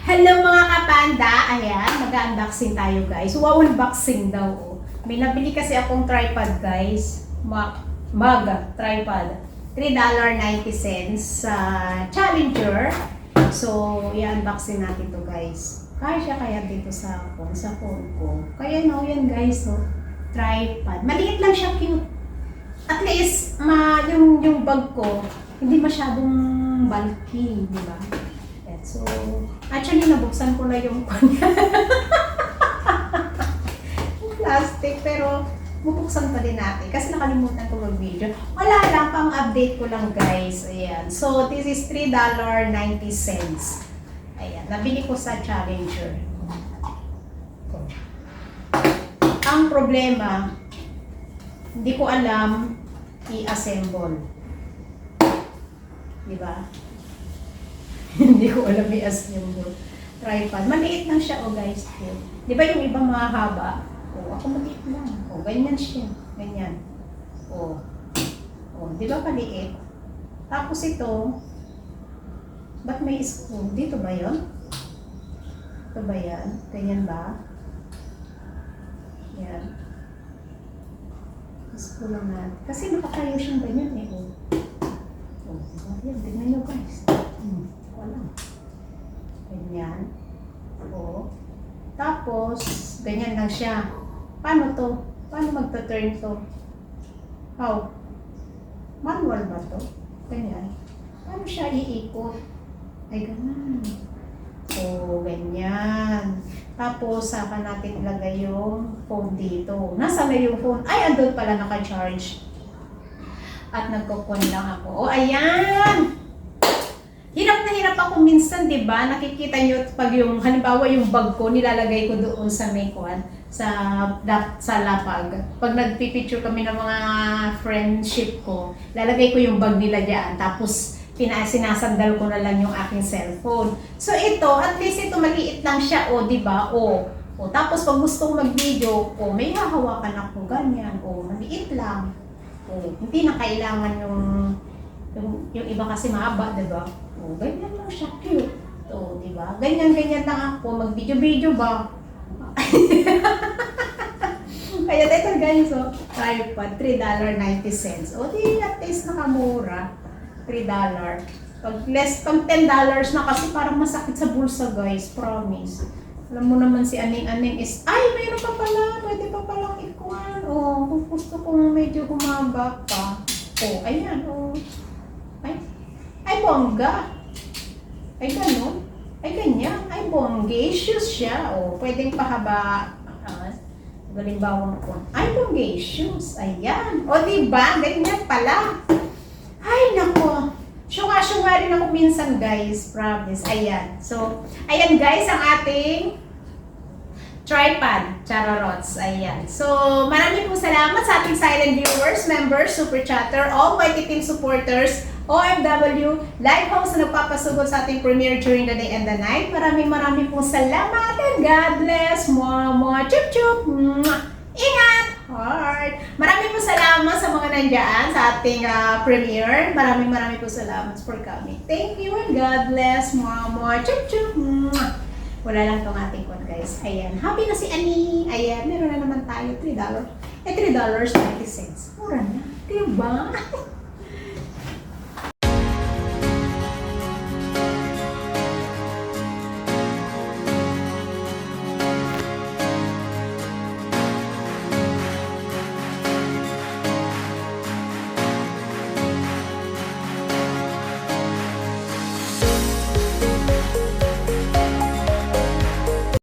Hello mga kapanda! Ayan, mag-unboxing tayo guys. Wow, unboxing daw. Oh. May nabili kasi akong tripod guys. Maga tripod. $3.90 sa Challenger. So, i-unboxing natin to guys. Kaya dito sa phone ko. Kaya no, yan guys. Oh. Tripod. Maliit lang siya, cute. At least, yung bag ko, hindi masyadong bulky, di ba? So, actually, nabuksan ko na yung plastic, pero bubuksan pa din natin kasi nakalimutan ko mag-video. Wala lang, pang-update ko lang guys. Ayan. So, this is $3.90. Ayan. Nabili ko sa Challenger. Ang problema, hindi ko alam i-assemble. Diba? Hindi ko alam i-assemble tripod. Maliit lang siya, oh guys. Di ba yung ibang mahaba? Oh, ako maliit lang. Oh, ganyan siya. Ganyan. Oh. Oh, di ba maliit? Tapos ito, ba't may screw? Dito ba yun? Ito ba yan? Ganyan ba? Yan. Screw lang natin. Kasi nakatayo siyang ganyan eh. Oh. Oh, yan. Tignan nyo guys. Wala. Ganyan. O. Tapos, ganyan lang siya. Paano to? Paano magta-turn to? How? Manual ba to? Ganyan. Paano siya iikot? Ay, ganyan. O, ganyan. Tapos, saka natin ilagay yung phone dito. Nasaan na yung phone? Ay, andun pala naka-charge. At nagkukon lang ako. O, ayan! Hirap na hirap ako minsan, di ba? Nakikita nyo pag yung, halimbawa yung bag ko, nilalagay ko doon sa Mekwan, sa lapag. Pag nagpipicture kami ng mga friendship ko, lalagay ko yung bag nila dyan, tapos sinasandal ko na lang yung aking cellphone. So ito, at least ito maliit lang siya, o di ba? O, tapos pag gusto ko mag-video, may hahawakan ako ganyan, maliit lang. Hindi na kailangan yung iba kasi mahaba, di ba? Ganyan lang siya, cute. Di ba? Ganyan lang ako. Mag-video-video ba? Kaya dito guys, tripod, $3.90. Di at least nakamura. $3. Pag $10 na kasi parang masakit sa bulsa guys, promise. Alam mo naman si Aning is, ay, mayroon pa pala, pwede pa palang ikuan. Kung gusto kong medyo humaba pa. Ayan, Ay, bongga. Ay, ganun. Ay, ganyan. Ay, bonggacious siya. Pwedeng pahaba. Balimbawang ko. Ay, bonggacious. Ayan. Diba? Ganyan pala. Ay, nako. Syunga rin ako minsan, guys. Promise. Ayan. So, ayan, guys, ang ating tripod, chararots. Ayan. So, maraming po salamat sa ating silent viewers, members, super chatter, all YT team supporters, OFW, live host na nagpapasugod sa ating premiere during the day and the night. Maraming pong salamat and God bless. Mwah, chup chup. Ingat! Heart. Maraming po salamat sa mga nandiyan sa ating premiere. Maraming po salamat for coming. Thank you and God bless. Mwah, chup chup. Wala lang tong ating kon guys. Ayan. Happy na si Ani. Ayan. Meron na naman tayo $3. $3.90. Mura na. Diba?